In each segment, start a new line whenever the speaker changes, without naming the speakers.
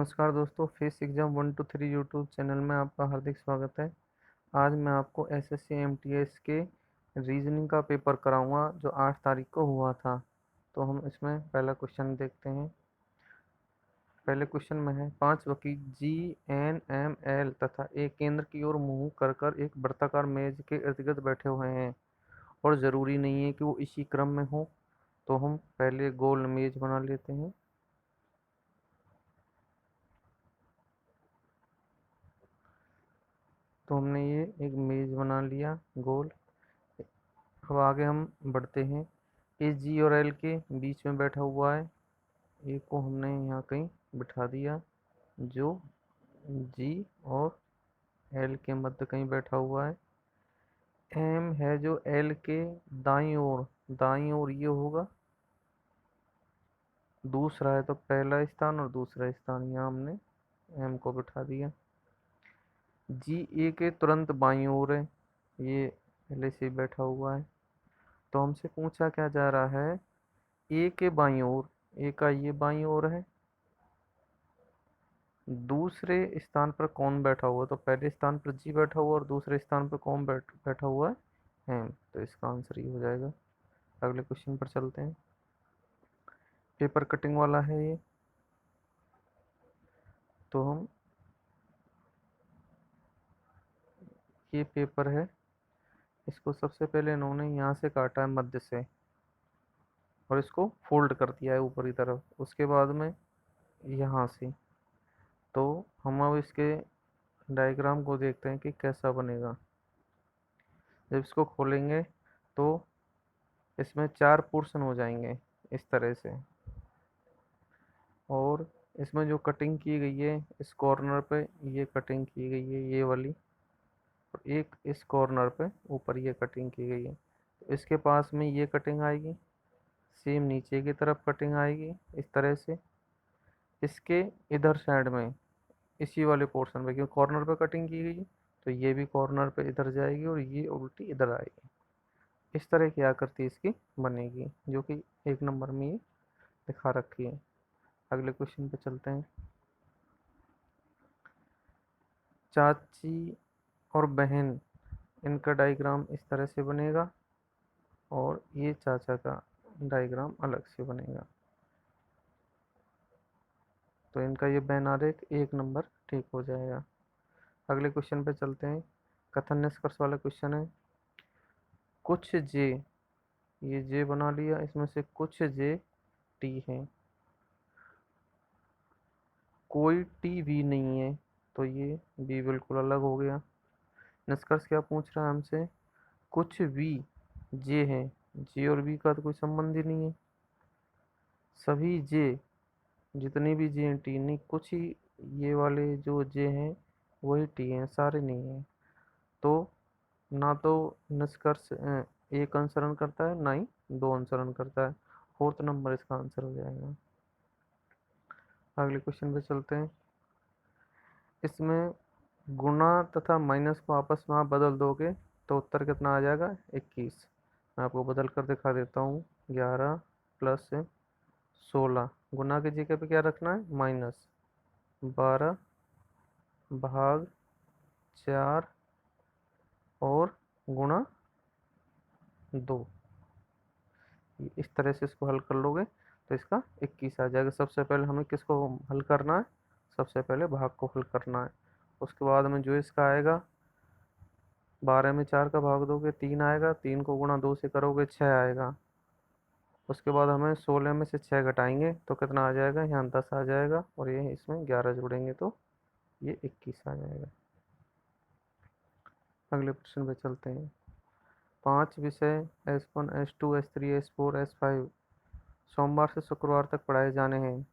नमस्कार दोस्तों, face exam 1 to 3 YouTube channel में आपका हार्दिक स्वागत है। आज मैं आपको एसएससी एमटीएस के रीजनिंग का पेपर कराऊंगा जो 8 तारीख को हुआ था। तो हम इसमें पहला क्वेश्चन देखते हैं। पहले क्वेश्चन में है 5 वकील GNML तथा एक केंद्र की ओर मुंह कर कर एक वृत्ताकार मेज के इर्द गिर्द बैठे हुए हैं और ज़रूरी नहीं है कि वो इसी क्रम में हो। तो हम पहले गोल मेज बना लेते हैं। तो हमने ये एक मेज बना लिया गोल। अब आगे हम बढ़ते हैं। इस जी और एल के बीच में बैठा हुआ है, ए को हमने यहाँ कहीं बिठा दिया। जो जी और एल के मध्य कहीं बैठा हुआ है। एम है जो एल के दाईं ओर ये होगा। दूसरा है तो पहला स्थान और दूसरा स्थान यहाँ हमने एम को बिठा दिया। जी ए के तुरंत बाईं ओर है, ये पहले से ही बैठा हुआ है। तो हमसे पूछा क्या जा रहा है, ए के बाईं ओर, ए का ये बाईं ओर है, दूसरे स्थान पर कौन बैठा हुआ है? तो पहले स्थान पर जी बैठा हुआ और दूसरे स्थान पर कौन बैठा हुआ है? एम। तो इसका आंसर ये हो जाएगा। अगले क्वेश्चन पर चलते हैं। पेपर कटिंग वाला है ये। तो हम ये पेपर है, इसको सबसे पहले इन्होंने यहाँ से काटा है मध्य से और इसको फोल्ड कर दिया है ऊपरी तरफ, उसके बाद में यहाँ से। तो हम अब इसके डायग्राम को देखते हैं कि कैसा बनेगा। जब इसको खोलेंगे तो इसमें 4 पोर्शन हो जाएंगे इस तरह से। और इसमें जो कटिंग की गई है इस कॉर्नर पे, ये कटिंग की गई है ये वाली, और एक इस कॉर्नर पे ऊपर ये कटिंग की गई है। तो इसके पास में ये कटिंग आएगी, सेम नीचे की तरफ कटिंग आएगी इस तरह से। इसके इधर साइड में इसी वाले पोर्शन पे, क्योंकि कॉर्नर पे कटिंग की गई है तो ये भी कॉर्नर पे इधर जाएगी और ये उल्टी इधर आएगी। इस तरह की आकृति इसकी बनेगी, जो कि 1 नंबर में ये दिखा रखी है। अगले क्वेश्चन पे चलते हैं। चाची और बहन, इनका डायग्राम इस तरह से बनेगा और ये चाचा का डायग्राम अलग से बनेगा। तो इनका ये बैन आरेख 1 नंबर ठीक हो जाएगा। अगले क्वेश्चन पे चलते हैं। कथन निष्कर्ष वाला क्वेश्चन है। कुछ जे, ये जे बना लिया, इसमें से कुछ जे टी है, कोई टी भी नहीं है, तो ये बी बिल्कुल अलग हो गया। निष्कर्ष क्या पूछ रहा है हमसे, कुछ भी जे है, जे और बी का तो कोई संबंध ही नहीं है। सभी जे, जितने भी जे हैं टी नहीं, कुछ ही ये वाले जो जे हैं वही टी हैं, सारे नहीं हैं। तो ना तो निष्कर्ष एक अनुसरण करता है, ना ही दो अनुसरण करता है। 4th नंबर इसका आंसर हो जाएगा। अगले क्वेश्चन पे चलते हैं। इसमें गुणा तथा माइनस को आपस में आप बदल दोगे तो उत्तर कितना आ जाएगा, 21। मैं आपको बदल कर दिखा देता हूँ। 11 + 16, गुना की जगह पे क्या रखना है, माइनस। 12/4 और गुणा 2। इस तरह से इसको हल कर लोगे तो इसका 21 आ जाएगा। सबसे पहले हमें किसको हल करना है, सबसे पहले भाग को हल करना है। उसके बाद में जो इसका आएगा, 12 में 4 का भाग दोगे 3 आएगा, 3 को गुणा 2 से करोगे 6 आएगा। उसके बाद हमें 16 में से 6 घटाएंगे तो कितना आ जाएगा, यहाँ 10 आ जाएगा और ये इसमें 11 जोड़ेंगे तो ये 21 आ जाएगा। अगले प्रश्न पे चलते हैं। 5 विषय S1 S2 S3 S4 S5 सोमवार से शुक्रवार तक पढ़ाए जाने हैं।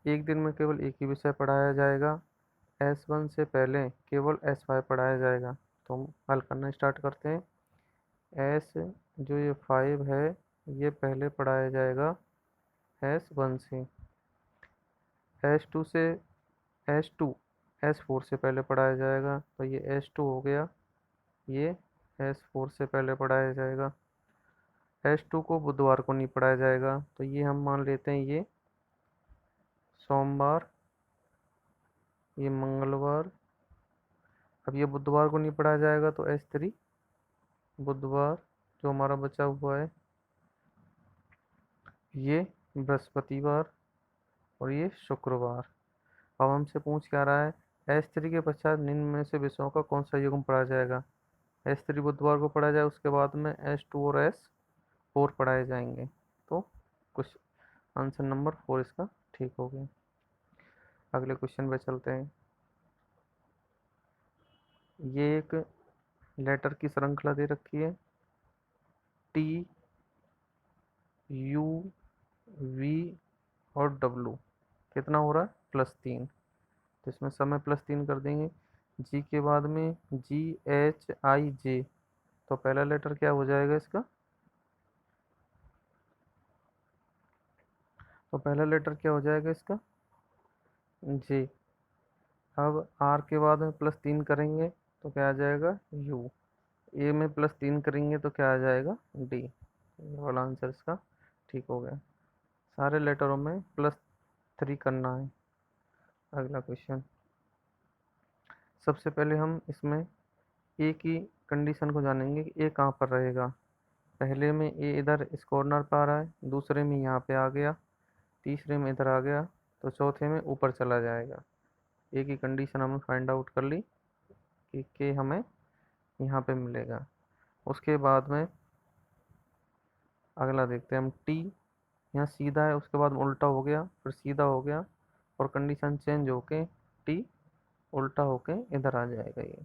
एक दिन में केवल एक ही विषय पढ़ाया जाएगा। S1 से पहले केवल S5 पढ़ाया जाएगा। तो हम हल करना स्टार्ट करते हैं। एस जो ये 5 है ये पहले पढ़ाया जाएगा S1 से। S2 से S2 S4 से पहले पढ़ाया जाएगा, तो ये S2 हो गया। ये S4 से पहले पढ़ाया जाएगा। S2 को बुधवार को नहीं पढ़ाया जाएगा, तो ये हम मान लेते हैं ये सोमवार ये मंगलवार। अब ये बुधवार को नहीं पढ़ाया जाएगा तो S3 बुधवार जो हमारा बचा हुआ है। ये बृहस्पतिवार और ये शुक्रवार। अब हमसे पूछ क्या रहा है, S3 के पश्चात निम्न में से विषयों का कौन सा युग्म पढ़ा जाएगा। S3 बुधवार को पढ़ा जाए, उसके बाद में S2 और S4 पढ़ाए जाएंगे। तो कुछ आंसर नंबर 4 इसका ठीक हो गया। अगले क्वेश्चन पे चलते हैं। ये एक लेटर की श्रृंखला दे रखी है, T U V और W। कितना हो रहा है, +3। तो इसमें समय +3 कर देंगे। G के बाद में GHIJ, तो पहला लेटर क्या हो जाएगा इसका, तो पहला लेटर क्या हो जाएगा इसका, J। अब R के बाद में +3 करेंगे तो क्या आ जाएगा, U। A में +3 करेंगे तो क्या आ जाएगा, D। ये वाला आंसर इसका ठीक हो गया। सारे लेटरों में +3 करना है। अगला क्वेश्चन, सबसे पहले हम इसमें ए की कंडीशन को जानेंगे कि ए कहाँ पर रहेगा। पहले में ए इधर इस कॉर्नर पर आ रहा है, दूसरे में यहाँ पे आ गया, तीसरे में इधर आ गया, तो चौथे में ऊपर चला जाएगा। ए की कंडीशन हमने फाइंड आउट कर ली कि के हमें यहाँ पे मिलेगा। उसके बाद में अगला देखते हैं हम, टी यहाँ सीधा है, उसके बाद उल्टा हो गया, फिर सीधा हो गया, और कंडीशन चेंज होके टी उल्टा होके इधर आ जाएगा ये।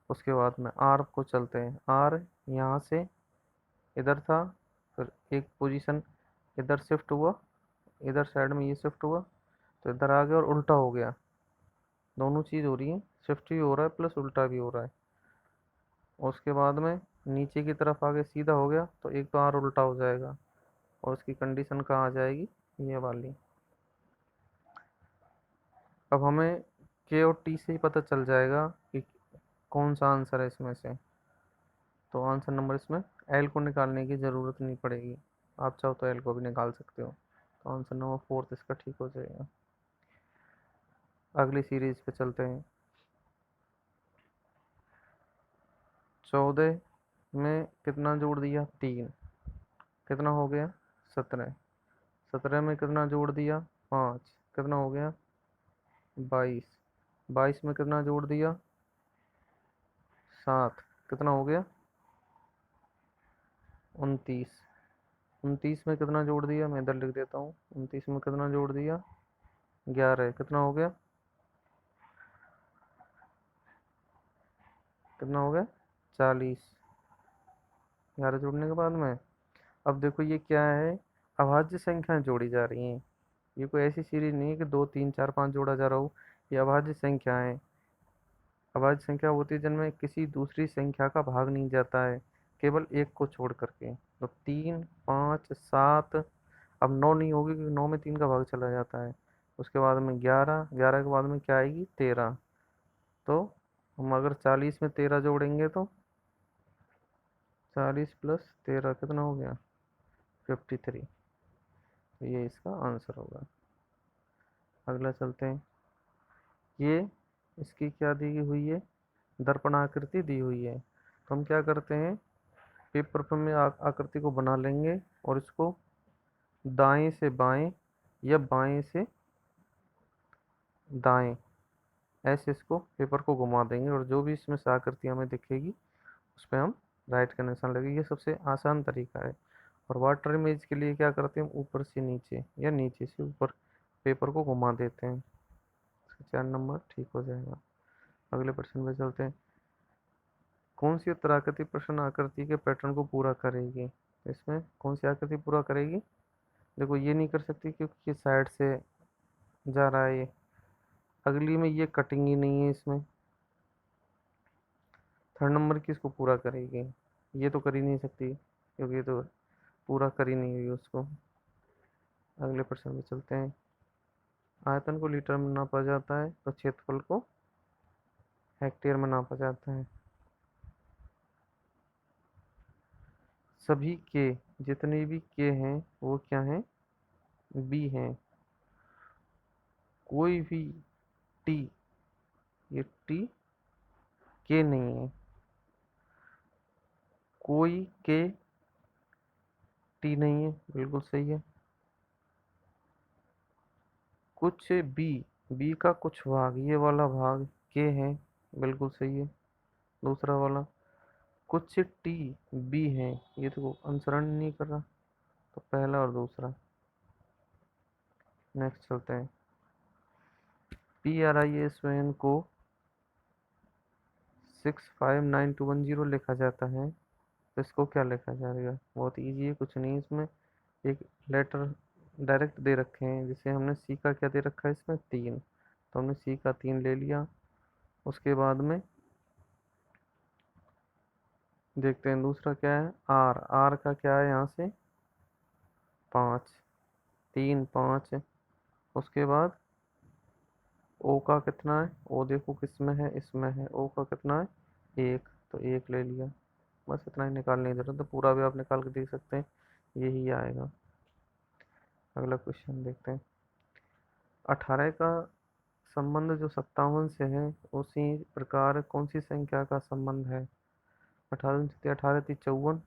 उसके बाद में आर को चलते हैं, आर यहाँ से इधर था, फिर एक पोजीशन इधर शिफ्ट हुआ, इधर साइड में ये शिफ्ट हुआ, तो इधर आ गया और उल्टा हो गया। दोनों चीज़ हो रही है, शिफ्ट भी हो रहा है प्लस उल्टा भी हो रहा है। उसके बाद में नीचे की तरफ आगे सीधा हो गया, तो एक तो आर उल्टा हो जाएगा, और उसकी कंडीशन कहाँ आ जाएगी, ये वाली। अब हमें के और टी से ही पता चल जाएगा कि कौन सा आंसर है इसमें से। तो आंसर नंबर इसमें एल को निकालने की ज़रूरत नहीं पड़ेगी, आप चाहो तो एल को भी निकाल सकते हो। तो आंसर नंबर 4 इसका ठीक हो जाएगा। अगली सीरीज पे चलते हैं। 14 में कितना जोड़ दिया, 3, कितना हो गया, 17। 17 में कितना जोड़ दिया, 5, कितना हो गया, 22। 22 में कितना जोड़ दिया, 7, कितना हो गया, 29। 29 में कितना जोड़ दिया, मैं इधर लिख देता हूँ, 29 में कितना जोड़ दिया, 11, कितना हो गया, कितना हो गया, 40। 11 जोड़ने के बाद में अब देखो ये क्या है, अभाज्य संख्याएं जोड़ी जा रही हैं। ये कोई ऐसी सीरीज नहीं है कि 2 3 4 5 जोड़ा जा रहा हो, ये अभाज्य संख्या है। अभाज्य संख्या होती है जिनमें किसी दूसरी संख्या का भाग नहीं जाता है, केवल एक को छोड़ करके। तो 3 5 7, अब 9 नहीं होगी क्योंकि 9 में 3 का भाग चला जाता है। उसके बाद में 11, 11 के बाद में क्या आएगी, 13। तो हम अगर 40 में 13 जोड़ेंगे तो 40 + 13 कितना हो गया, 53। तो ये इसका आंसर होगा। अगला चलते हैं। ये इसकी क्या दी हुई है, दर्पण आकृति दी हुई है। तो हम क्या करते हैं, पेपर पर में आकृति को बना लेंगे, और इसको दाएं से बाएं या बाएं से दाएं ऐसे इसको पेपर को घुमा देंगे, और जो भी इसमें से आकृति हमें दिखेगी उस पर हम राइट का निशान लगेगी। ये सबसे आसान तरीका है। और वाटर इमेज के लिए क्या करते हैं, हम ऊपर से नीचे या नीचे से ऊपर पेपर को घुमा देते हैं। 4 नंबर ठीक हो जाएगा। अगले प्रश्न पे चलते हैं। कौन सी उत्तराकृति प्रश्न आकृति के पैटर्न को पूरा करेगी, इसमें कौन सी आकृति पूरा करेगी। देखो ये नहीं कर सकती क्योंकि ये साइड से जा रहा है ये। अगली में ये कटिंग ही नहीं है इसमें। 3rd नंबर की इसको पूरा करेगी, ये तो कर ही नहीं सकती क्योंकि ये तो पूरा कर ही नहीं हुई उसको। अगले प्रश्न में चलते हैं। आयतन को लीटर में नापा जाता है तो क्षेत्रफल को हेक्टेयर में नापा जाता है। सभी के जितने भी के हैं वो क्या हैं, बी हैं। कोई भी टी ये टी के नहीं है, कोई के टी नहीं है, बिल्कुल सही है। कुछ बी, बी का कुछ भाग, ये वाला भाग के है, बिल्कुल सही है। दूसरा वाला, कुछ टी बी है, ये तो अनुसरण नहीं कर रहा, तो पहला और दूसरा। नेक्स्ट चलते हैं। P R I S O N को 659210 लिखा जाता है, तो इसको क्या लिखा जाएगा? बहुत इजी है, कुछ नहीं इसमें। एक लेटर डायरेक्ट दे रखे हैं, जिसे हमने सी का क्या दे रखा है इसमें, 3, तो हमने सी का 3 ले लिया। उसके बाद में देखते हैं दूसरा क्या है, आर, आर का क्या है यहाँ से, 5, 3 5। उसके बाद ओ का कितना है, ओ देखो किसमें है, इसमें है, ओ का कितना है, 1, तो 1 ले लिया। बस इतना ही निकालने की जरूरत है, पूरा भी आप निकाल के देख सकते हैं, यही आएगा। अगला क्वेश्चन देखते हैं। 18 का संबंध जो 57 से है, उसी प्रकार कौन सी संख्या का संबंध है? 18 18 3 54,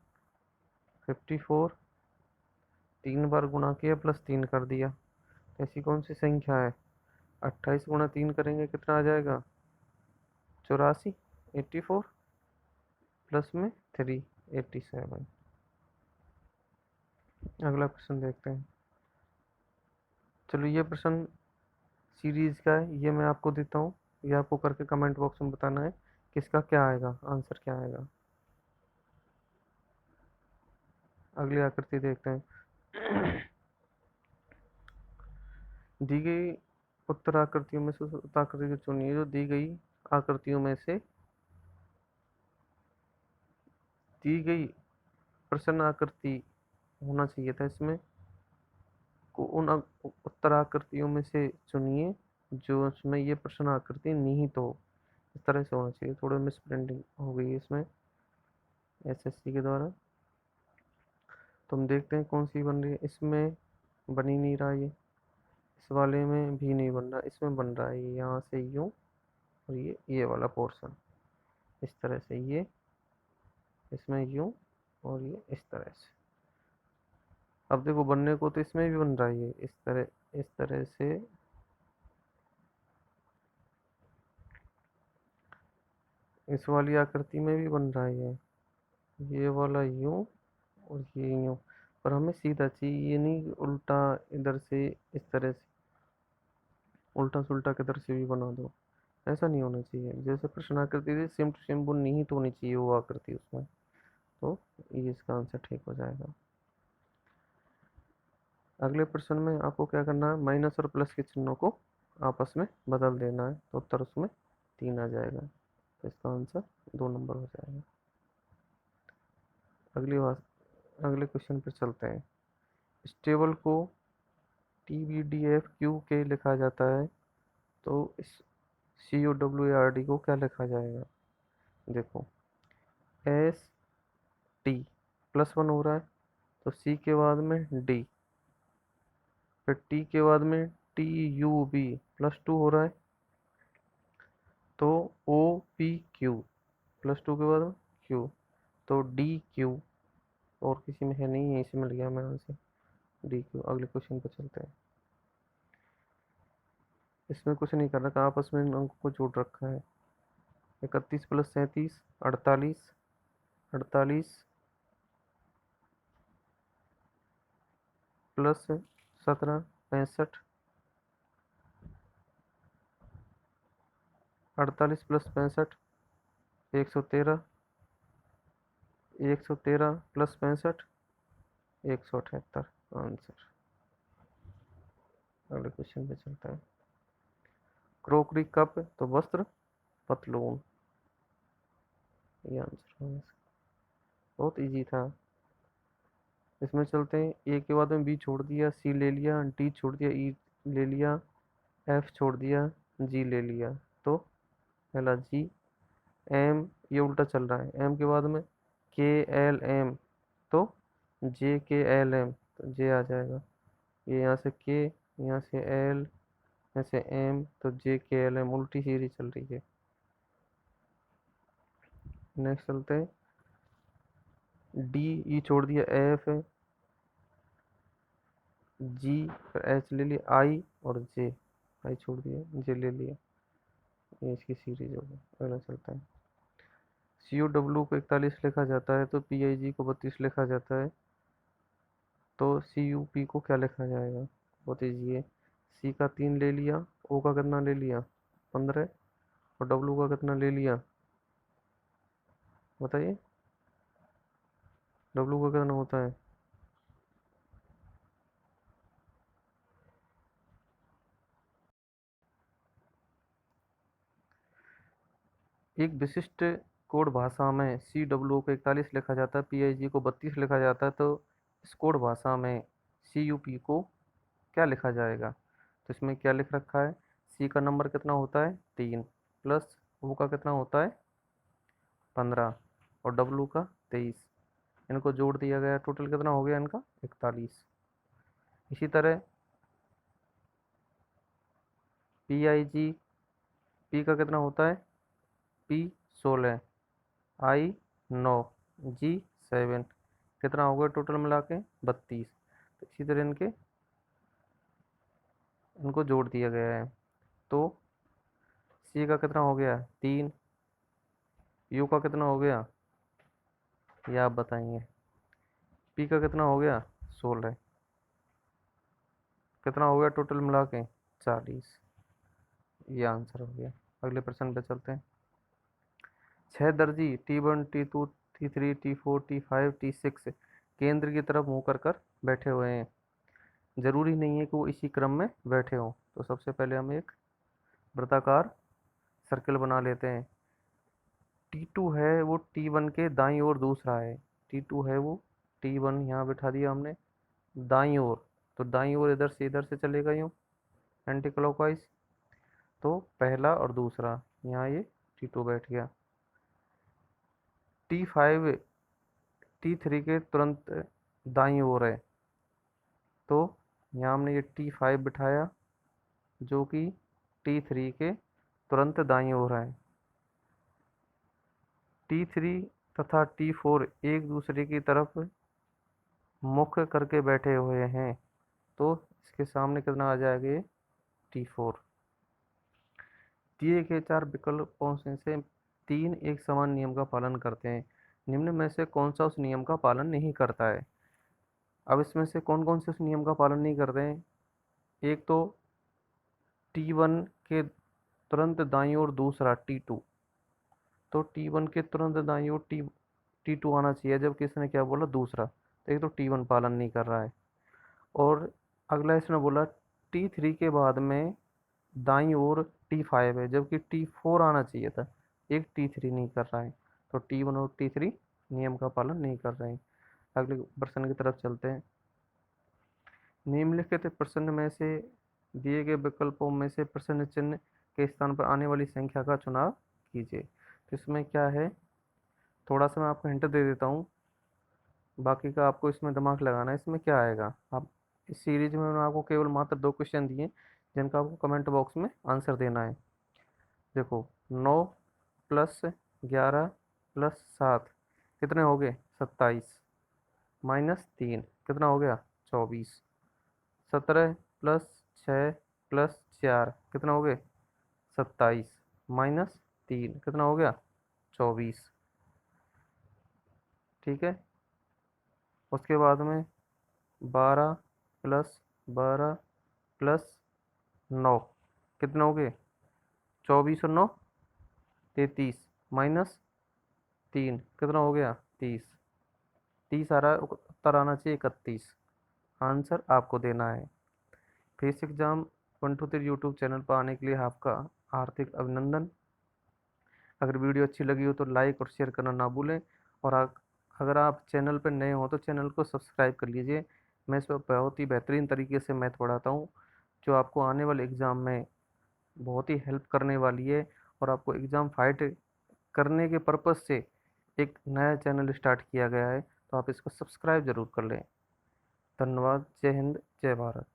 54, 3 बार गुणा किया प्लस 3 कर दिया, ऐसी कौन सी संख्या है? 28 गुणा 3 करेंगे कितना आ जाएगा, 84, 84 प्लस में 3, 87। अगला प्रश्न देखते हैं। चलो ये प्रश्न सीरीज का है, ये मैं आपको देता हूँ, ये आपको करके कमेंट बॉक्स में बताना है किसका क्या आएगा, आंसर क्या आएगा। अगली आकृति देखते हैं। दी गई उत्तर आकृतियों में से उस आकृति को चुनिए जो दी गई आकृतियों में से, दी गई प्रश्न आकृति होना चाहिए था इसमें, को उन उत्तर आकृतियों में से चुनिए जो उसमें ये प्रश्न आकृति निहित हो, इस तरह से होना चाहिए। थोड़ा मिस प्रिंटिंग हो गई है इसमें एसएससी के द्वारा। तो हम देखते हैं कौन सी बन रही है, इसमें बन ही नहीं रहा ये, इस वाले में भी नहीं बन रहा, इसमें बन रहा है ये, यहाँ से यूं, और ये वाला पोर्शन इस तरह से, ये इसमें यूं, और ये इस तरह से। अब देखो बनने को तो इसमें भी बन रहा है ये, इस तरह से, इस वाली आकृति में भी बन रहा है ये वाला यूं, और ये यूं। पर हमें सीधा चाहिए, ये नहीं उल्टा इधर से, इस तरह से उल्टा सुल्टा किधर से भी बना दो, ऐसा नहीं होना चाहिए। जैसे प्रश्न आकृति थी सेम टू सेम वो निहित होनी चाहिए वो आकृति उसमें, तो ये इसका आंसर ठीक हो जाएगा। अगले प्रश्न में आपको क्या करना है, माइनस और प्लस के चिन्हों को आपस में बदल देना है, तो उत्तर उसमें 3 आ जाएगा, तो इसका आंसर 2 नंबर हो जाएगा। अगली बात, अगले क्वेश्चन पर चलते हैं। इस टेबल को T B D F Q के लिखा जाता है, तो इस C O W A R D को क्या लिखा जाएगा? देखो, एस टी +1 हो रहा है, तो सी के बाद में डी, फिर टी के बाद में टी यू बी +2 हो रहा है, तो ओ पी क्यू, +2 के बाद में क्यू, तो डी क्यू, और किसी में है नहीं, यहीं से मिल गया मैं आंसर, डी क्यू। अगले क्वेश्चन पर चलते हैं। इसमें कुछ नहीं कर रखा, आपस में इन अंकों को जोड़ रखा है। 31 + 37, 48, 48 +17, 65, 48 + 65, 113, 113 + 65, 178 आंसर। अगले क्वेश्चन पे चलता है। क्रोकरी कप, तो वस्त्र पतलून, ये आंसर होगा इसका। बहुत इजी था। इसमें चलते हैं, ए के बाद में बी छोड़ दिया, सी ले लिया, डी छोड़ दिया, ई ले लिया, एफ छोड़ दिया, जी ले लिया, तो पहला जी, एम, ये उल्टा चल रहा है, एम के बाद में के एल एम, तो जे के एल एम, तो जे आ जाएगा। ये यहाँ से के, यहाँ से एल, यहाँ से एम, तो जे के एल एम, उल्टी सीधी चल रही है। नेक्स्ट चलते हैं, डी ई छोड़ दिया, एफ है, जी फिर एच ले लिया, आई और जे, आई छोड़ दिया, जे ले लिया, ये इसकी सीरीज होगी। अगला चलता है, सी यू डब्ल्यू को 41 लिखा जाता है तो पी आई जी को 32 लिखा जाता है, तो सी यू पी को क्या लिखा जाएगा, बहुत ईजी है। सी का 3 ले लिया, ओ का कितना ले लिया 15, और डब्ल्यू का कितना ले लिया बताइए, डब्ल्यू का कितना होता है, एक विशिष्ट कोड भाषा में सी डब्ल्यू को 41 लिखा जाता है, पी आई जी को 32 लिखा जाता है, तो इस कोड भाषा में सी यू पी को क्या लिखा जाएगा। तो इसमें क्या लिख रखा है, सी का नंबर कितना होता है 3, प्लस ओ का कितना होता है 15, और डब्ल्यू का 23, इनको जोड़ दिया गया, टोटल कितना हो गया इनका 41। इसी तरह पी आई जी, पी का कितना होता है पी 16, आई 9, जी 7, कितना हो गया टोटल मिला के 32। तो इसी तरह इनको जोड़ दिया गया है, तो सी का कितना हो गया 3, यू का कितना हो गया, ये आप बताएंगे, पी का कितना हो गया 16, कितना हो गया टोटल मिला के 40। ये आंसर हो गया। अगले प्रश्न पे चलते हैं, 6 दर्जी T1 T2 T3 T4 T5 T6 केंद्र की तरफ मुंह कर बैठे हुए हैं, जरूरी नहीं है कि वो इसी क्रम में बैठे हों। तो सबसे पहले हम एक वृत्ताकार सर्कल बना लेते हैं, T2 है वो T1 के दाईं ओर दूसरा है, T2 है वो T1 यहाँ बिठा दिया हमने दाईं ओर, तो दाईं ओर इधर से चलेगा यूँ एंटी क्लॉकवाइज, तो पहला और दूसरा यहाँ ये T2 बैठ गया। T5 T3 के तुरंत दाईं ओर है, तो यहाँ हमने ये T5 बिठाया जो कि T3 के तुरंत दाईं ओर है। T3 तथा T4 एक दूसरे की तरफ मुख करके बैठे हुए हैं, तो इसके सामने कितना आ जाएगा ये T4। दिए गए 4 विकल्पों में से 3 एक समान नियम का पालन करते हैं, निम्न में से कौन सा उस नियम का पालन नहीं करता है। अब इसमें से कौन कौन से उस नियम का पालन नहीं करते हैं, एक तो T1 के तुरंत दाईं ओर दूसरा T2, तो T1 के तुरंत दाईं ओर T2 आना चाहिए, जबकि इसने क्या बोला दूसरा, तो एक तो T1 पालन नहीं कर रहा है। और अगला इसने बोला T3 के बाद में दाईं ओर T5 है, जबकि T4 आना चाहिए था, एक T3 नहीं कर रहा है, तो T1 और T3 नियम का पालन नहीं कर रहे हैं। अगले प्रश्न की तरफ चलते हैं, निम्नलिखित प्रश्न में से दिए गए विकल्पों में से प्रश्न चिन्ह के स्थान पर आने वाली संख्या का चुनाव कीजिए। तो इसमें क्या है, थोड़ा सा मैं आपको हिंट दे देता हूँ, बाकी का आपको इसमें दिमाग लगाना है। इसमें क्या आएगा, आप इस सीरीज में मैंने आपको केवल मात्र 2 क्वेश्चन दिए जिनका आपको कमेंट बॉक्स में आंसर देना है। देखो 9 प्लस 11 प्लस 7 कितने हो गए 27, माइनस 3 कितना हो गया 24, 17 प्लस 6 प्लस 4 कितना हो गए 27, माइनस 3 कितना हो गया 24। ठीक है, उसके बाद में 12 प्लस 12 प्लस 9 कितने हो गए 24 और 9 33, माइनस 3 कितना हो गया 30, 30 आ रहा है, उत्तर आना चाहिए 31। आंसर आपको देना है। फेस एग्जाम 123 यूट्यूब चैनल पर आने के लिए आपका हार्दिक अभिनंदन। अगर वीडियो अच्छी लगी हो तो लाइक और शेयर करना ना भूलें, और अगर आप चैनल पर नए हो तो चैनल को सब्सक्राइब कर लीजिए। मैं इस पर बहुत ही बेहतरीन तरीके से मैथ पढ़ाता हूँ, जो आपको आने वाले एग्ज़ाम में बहुत ही हेल्प करने वाली है, और आपको एग्ज़ाम फाइट करने के पर्पज़ से एक नया चैनल स्टार्ट किया गया है, तो आप इसको सब्सक्राइब ज़रूर कर लें। धन्यवाद। जय हिंद, जय भारत।